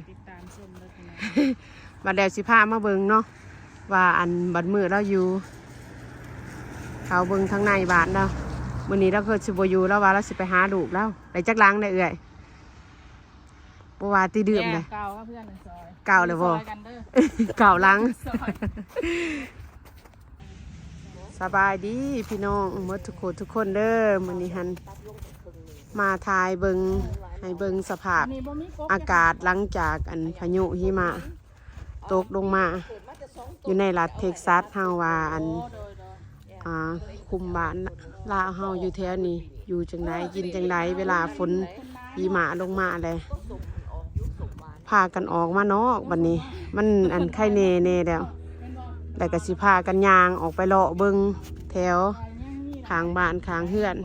ติดตามชมเลยนะบัดเดี๋ยวสิพามาเบิ่งเนาะว่าอันบัดมือเราอยู่เขาเบิ่งทางในบ้านเรามื้อนี้เราเคยสิบ่อยู่แล้วว่าเราสิไปหาลูกแล้วได้จักล้างได้เอื้อยบ่ว่าติดื่มเลยเก่าเพื่อนซอยเก่าเลยบ่เก่าล้างสบายดีพี่น้องหมดทุกคนเด้อมื้อนี้หันมาทายเบิ่งให้เบิ่งสภาพอากาศหลังจากอันพายุหิมะตกลงมาอยู่ในรัฐเท็กซัสเฮาว่าอันคุมบ้านลาเฮาอยู่แถวนี้อยู่จังไดกินจังไดเวลาฝนหิมะลงมาเลยพากันออกมานอกบัดนี้มันอันไข่เน่แล้วก็สิพากันย่างออกไปเลาะเบิ่งแถวข้างบ้านข้างเฮือน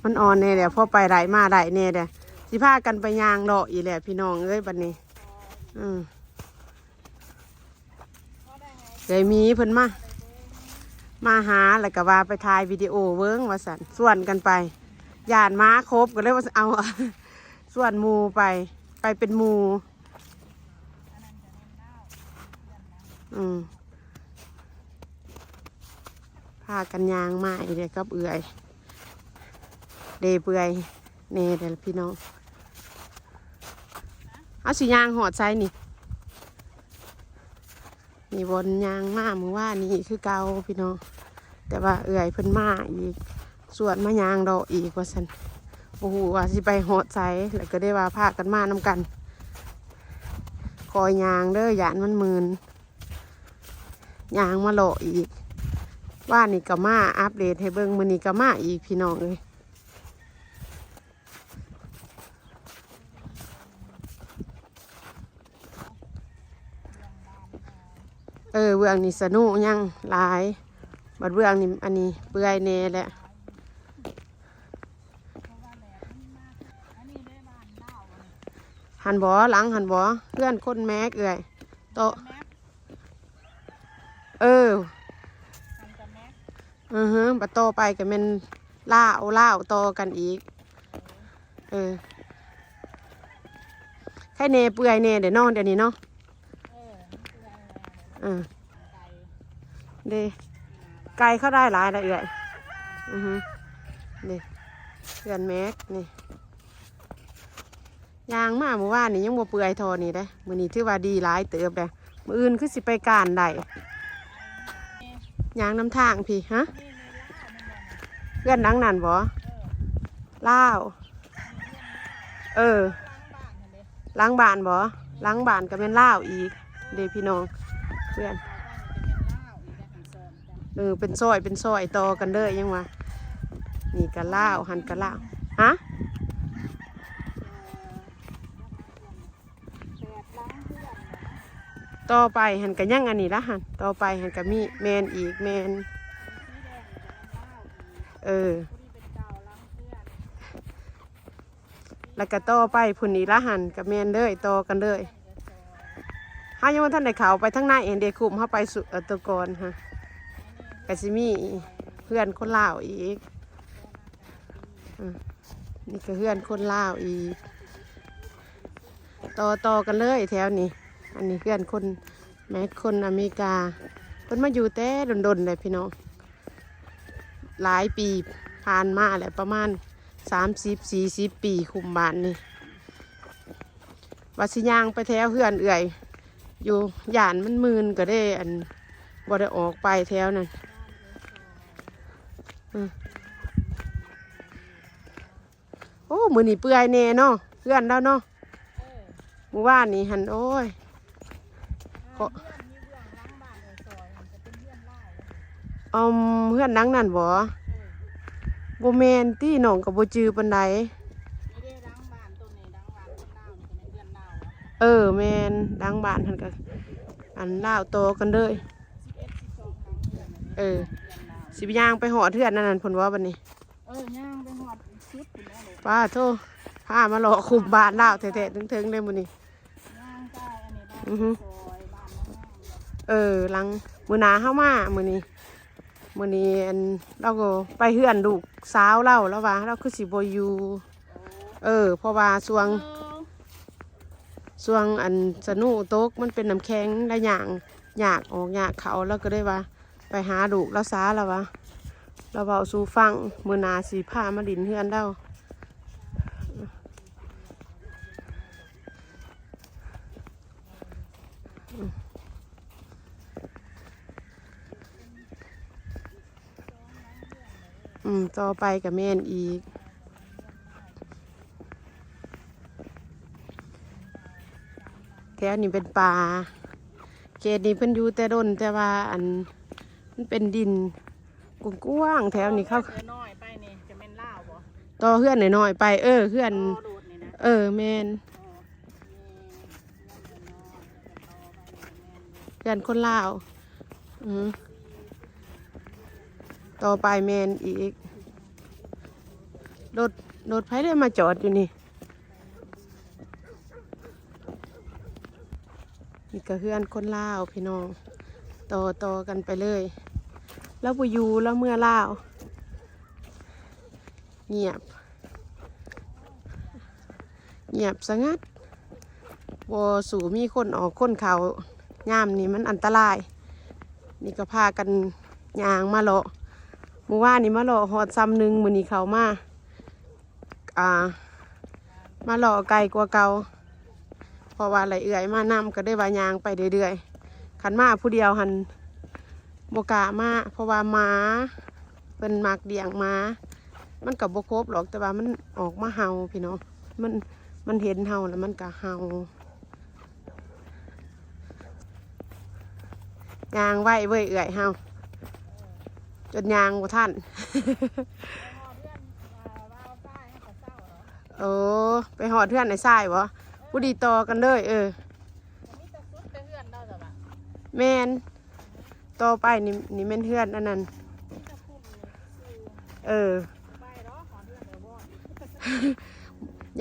มันอ่อนแน่เดี๋ยวพอไปไหลมาไหลแน่เดี๋ยวสิพากันไปย่างเลาะอีแหละพี่น้องเอ้ยบัดนี้เดี๋ยวมีเพิ่นมาหาแล้วก็ว่าไปถ่ายวิดีโอเวิ้งว่าสั่นส่วนกันไปย่านม้าครบก็เลยว่าเอาส่วนหมูไปเป็นหมูพากันยางมาอีเด็กกับเอื่อยเดเปื่อยเน่เดี๋ยวพี่น้องเอาสิยางหอดใจนี่บนยางมามือว่านี่คือเกาพี่น้องแต่ว่าเอื่อยเพิ่นมาอีกส่วนมายางดอกอีกว่าสันโอ้โหว่าสิไปหอดใจแล้วก็ได้ว่าพากันมานำกันคอยยางเด้อหยานมันมืนยางมาโลอีกว่านี่ก็มาอัปเดตให้เบิ่งมื้อนี้ก็มาอีกพี่น้องเบื้องนี่สนุกยังหลายบัดเบื้องนี่อันนี้เปื่อยแน่แหละหันบ่หลังหันบ่เพื่อนคนแม็กเอื่อยโตบัดโตไปก็เป็นล่าโตกันอีกแค่เนเปื่อยเนเดี๋ยวนอนเดี๋ยวนี้เนาะเดไก่เข้าได้หลายละเอื่อยนี่เพื่อนแม็กนี่ยางมาเมื่อวานนี่ยังบ่เปื่อยทอนี่ได้มื้อนี้ถือว่าดีหลายเติบเลยมื้ออื่นคือสิไปการได้ยางน้ำทางพี่ฮะเพื่อนนังนั่นบ่ล้าวล้างบ้านบ่ล้างบ้านก็เป็นล้าวอีกเด้พี่น้องเพื่อนเป็นซอยต่อกันเด้อยังวะนี่กะล้าวหันกะล้าวฮะต่อไปหันกันยังอันนี้ละหันต่อไปหันกันมีแมนอีกแมนแล้วก็ต่อไปพุ่นนี้ละหันกับแมนเลยต่อกันเลยห้ายังว่าท่านได้เขาไปทั้งหน้าเอ็นเดคุมเข้าไปสุตะกอนฮะกสิมีเพื่อนคนลาวอีกนี่ก็เพื่อนคนลาวอีกต่อกันเลยแถวนี้อันนี้เพื่อนคนแม้คนอเมริกาเพิ่นมาอยู่แต่ดนเลยพี่น้องหลายปีผ่านมาแหละประมาณ30-40 ปีคุมบ้านนี่วัดสิยางไปแถวเพื่อนเอื่อยอยู่ย่านมันมืนก็ได้อันบ่ได้ออกไปแถวนั้นโอ้มือนี่เปื่อยแน่เนาะเพื่อนแล้วเนาะมื้อวานนี่หันโอ้ยเพื่อนนังนั่นบ่แมนตี้น้องกับบ่จือปานใดแมนดังบ้านหันก็อันลาวโตกันเลยสิบย่างไปหอดเทือนนั่นผลว่าบันนี้ย่างไปหอดชุดป้าโทษพามาหลอกคุมบ้านลาวแท้ๆถึงเลยมื้อนี้หลังมื้อหน้าเฮามามื้อนี้ มื้อนี้อันเราก็ไปเฮือนลูกสาวเราแล้วว่าเราคือสิบ่อยู่เพราะว่าช่วงอันสนุโต๊กมันเป็นน้ำแข็งและหยากออกหยากเขาแล้วก็ได้ว่าไปหาลูกแล้วซาแล้ววะเราเบาสู่ฟังมื้อหน้าสิพามาดินเฮือนเราต่อไปกับแม่นอีกแถวนี้เป็นป่าเขตนี้เพิ่นอยู่แต่ดนแต่ว่าอันมันเป็นดินกว้างๆแถวนี้เขา น้อยไปนี่จะแม่นล่าวบ่ ต่อเฮือนหน่อยๆไปเฮือน โดดนี่นะ แม่นเฮือนคนลาวต่อไปแม่นอีกรถไผได้มาจอดอยู่นี่นี่ก็เฮือนคนลาวพี่น้องต่อกันไปเลยแล้วบ่อยู่แล้วเมื่อลาวเงียบสงัดบ่สู่มีคนออกคนเขาย่ามนี่มันอันตรายนี่ก็พากันย่างมาเลาะเมื่อวานนี่มาเลาะหอดซ้ำหนึ่งมื้อนี้เขามาเลาะไกลกว่าเก่าเพราะว่าไหลเอื่อยมานำก็ได้ว่ายางไปเรื่อยๆขันมาผู้เดียวหันบกล้ามาเพราะว่าม้าเป็นมักเลี้ยงม้ามันกับบครบหรอกแต่ว่ามันออกมาเห่าพี่น้องมันเห็นเห่าแล้วมันก็เห่ายางไหวเว้ยเอื่อยเห่าจนยางบ่ทัน โอ้ไปหอดเพื่อนในทรายบ่ผู้ดีต่อกันเลยแมนต่อไปนี่แม่นเพื่อนอันนั้น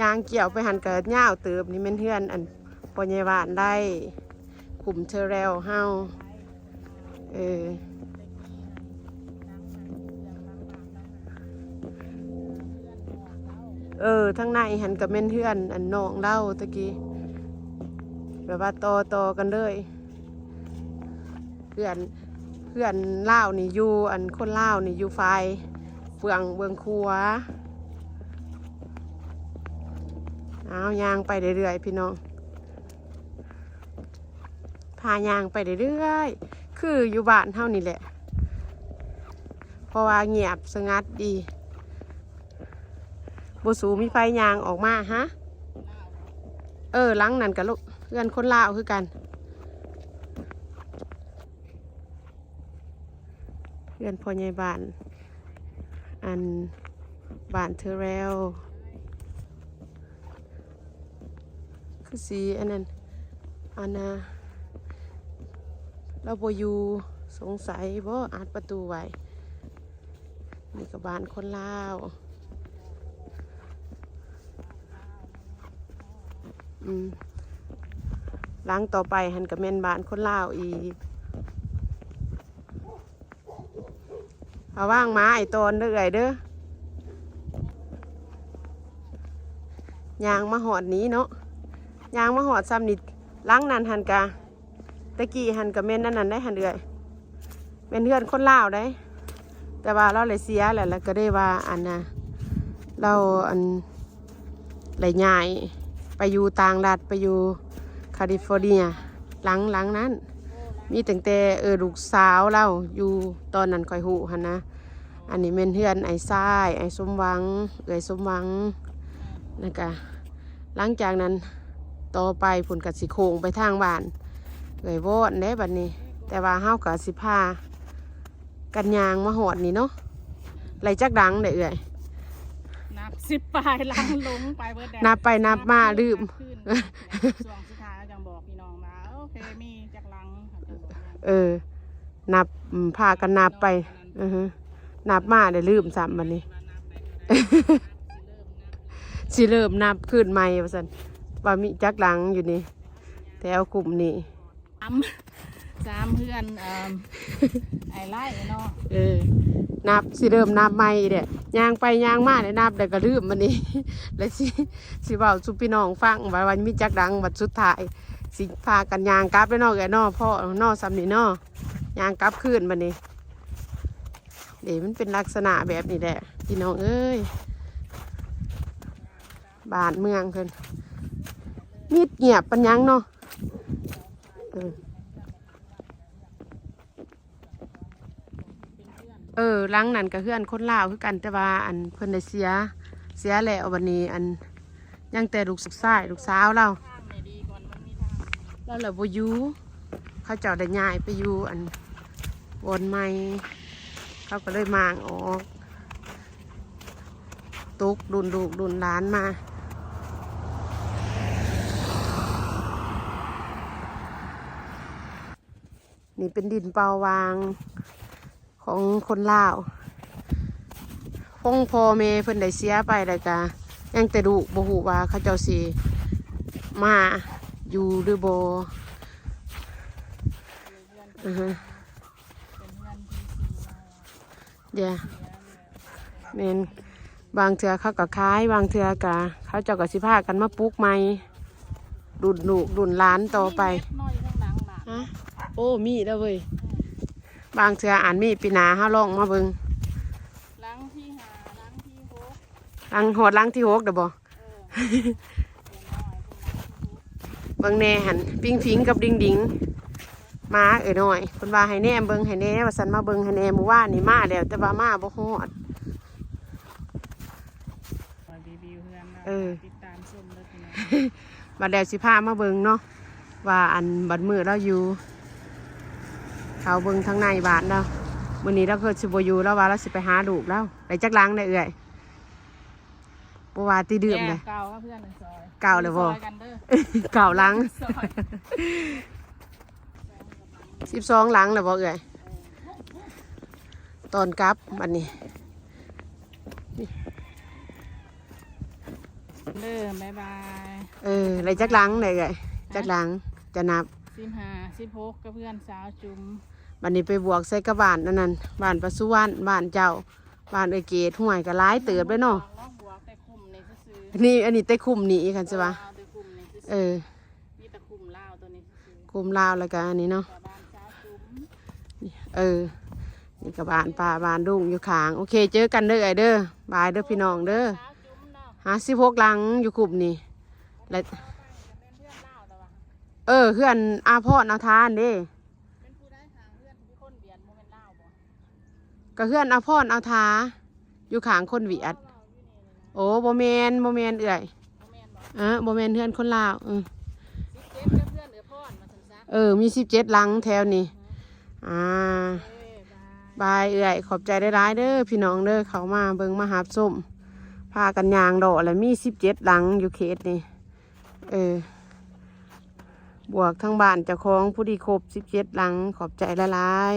ยางเกี่ยวไปหันเกิดย่าวเติบนี่แม่นเพื่อนอันปอยหวานได้กลุ่มเทอร์เรลเฮาทั้งในหันกับแม่นเพื่อนอันน้องเล่าตะกี้แบบว่าต่อกันเลยเพื่อนเล่านี่อยู่อันคนเล่านี่อยู่ไฟเฟืองเบืองครัวเอายางไปเรื่อยๆพี่น้องพายางไปเรื่อยๆคืออยู่บ้านเท่านี้แหละเพราะว่าเงียบสงัดดีบสูมีไฟยางออกมาฮะหลังนั่นกับลูกเพื่อนคนลาวคือกันเพื่อนพ่อใหญ่บ้านอันบ้านเทอร์เรลคือสีอันนั้นอันน่ะเราบ่อยู่สงสัยบ่อาจประตูไว้นี่กับบ้านคนลาวหลังต่อไปหันกับแม่นบ้านคนลาวอีกเอาว่างมาไอตอนเด้อเด้อยางมาหอดนี้เนาะยางมาหอดซ้ำนิดล้างนันหันกะตะกี้หันกับแม่นนั่นได้หันเดือยเป็นเพื่อนคนลาวได้แต่ว่าเราเลยเสียแหละแล้วก็ได้ว่าอันน่ะเราอันเลยย้ายไปอยู่ต่างรัฐไปอยู่แคลิฟอร์เนียหลังนั้นมีตั้งแต่ลูกสาวเราอยู่ตอนนั้นคอยหูหันนะอันนี้เป็นเพื่อนไอ้ทรายไอ้สมหวังสมหวังนะกะหลังจากนั้นต่อไปผลกัดสิโคงไปทางบ้านวอดได้บัดนี้แต่ว่าเฮากับสิพากันยางมาหอดนี่เนาะไหลจักดังได้นับ10 ปลายล้างลงไปเบิดแดดนับไปนับมาลืมช่วงสุดท้ายจังบอกพี่น้องว่าโอเคมีจักลังนับพากันนับไปนับมาได้ลืมซ้ำบัดนี้สิเริ่มนับขึ้นใหม่ว่าซั่นว่ามีจักลังอยู่นี่แถวกลุ่มนี้ 3เพื่อนไอ้ไล่เนาะ นับสิเริ่มนับใหม่เด้ย่างไปย่างมาเลยนับแต่ก็ลืมมันนี่ แล้วสิเว้าสู่พี่น้องฟังว่าวันมีจักดังบัดสุดท้ายสิพากันย่างกลับแล้วเนาะแกเนาะพ่อเนาะซ้ำนี่เนาะย่างกลับคืนบัดนี้เดี๋ยวมันเป็นลักษณะแบบนี้แหละพี่น้องเอ้ยบ้านเมืองเพิ่นมีดเงียบปัญญังเนาะหลังนั่นก็เฮือนคนลาวคือกันแต่ว่าอันเพิ่นได้เสียแล้ววันนี้อันยังแต่ลูกชายลูกสาวเราแล้วบ่อยู่เขาเจ้าได้ย้ายไปอยู่อันวนใหม่เขาก็เลยมางออกตุกดุนลูกดุนหลานมานี่เป็นดินเปล่าวางของคนลาวคงพ่อแม่เพิ่นได้เสียไปแล้วก็ยังแต่ดูบ่ฮู้ว่าเขาเจ้าสิมาอยู่หรือบ่เดี๋ยวแม่นบางเทื่อเขาก็ขายบางเทื่อก็เขาเจ้าก็สิพากันมาปลูกใหม่ดุนลูกดุนหลานต่อไปฮะโอ้มีแล้วเว้ยบางเทื่ออ่านมีปีหนาเฮาลองมาเบิ่งหลังที่5หลังที่6หลังที่6เด้อบ่เบิ่งแน่หันปิ้งฟิงกับดิงมาหน่อยเพิ่นว่าให้แน่เบิ่งให้แน่ว่าซั่นมาเบิ่งให้แน่มื้อวานนี่มาแล้วแต่ว่ามาบ่ฮอดรีวิวเฮือนติดตามชมเด้อพี่น้อง บัดแล้วสิพามาเบิ่งเนาะว่าอันบัดมื้อเราอยู่เขาเบิ่งทางในบ้านเรามื้อนี้เราเกิดสิบ่อยู่แล้วว่าเราสิไปหาลูกแล้วได้จักลังได้เอื้อยบ่ว่าติดื่มเลยเก่ากับเพื่อนในซอย เก่าเลยบ่เก่าลัง12หลังเลยบ่เอื้อยตอนกลับบัดนี้บ๊ายบาย ได้จักลังได้เอื้อยจักลังจะนับ15 16กับเพื่อนสาวจุ๋มบัดนี้ไปบวกใส่กับบ้านนั่นบ้านประสุวรรณบ้านเจ้าบ้านเอ้ยเกดห้วยก็หลายเติบเลยเนาะนี่อันนี้เต้คุมนี่คันใช่ปะมีตะคุมลาวตัวนี้คุมลาวแล้วก็อันนี้เนาะนี่กับบ้านป่าบ้านดุงอยู่ขางโอเคเจอกันเด้อไอเด้อบายเด้อพี่น้องเด้อ16หลังอยู่คุมนี่แล้วเพื่อนอาพรเอาทานเด้ก็เพื่อนอาพรเอาทาอยู่ขางคนเวียดโอ้โบเมนเอื่อยโบเมนเพื่อนคนลาวมี17หลังแถวนี้บายเอื่อยขอบใจได้ร้ายเด้อพี่น้องเด้อเขามาเบิ่งมาหาส้มพากันยางดอกแล้วมี17หลังอยู่เขตนี่บวกทั้งบ้านเจ้าของผู้ดีครบ17หลังขอบใจละลาย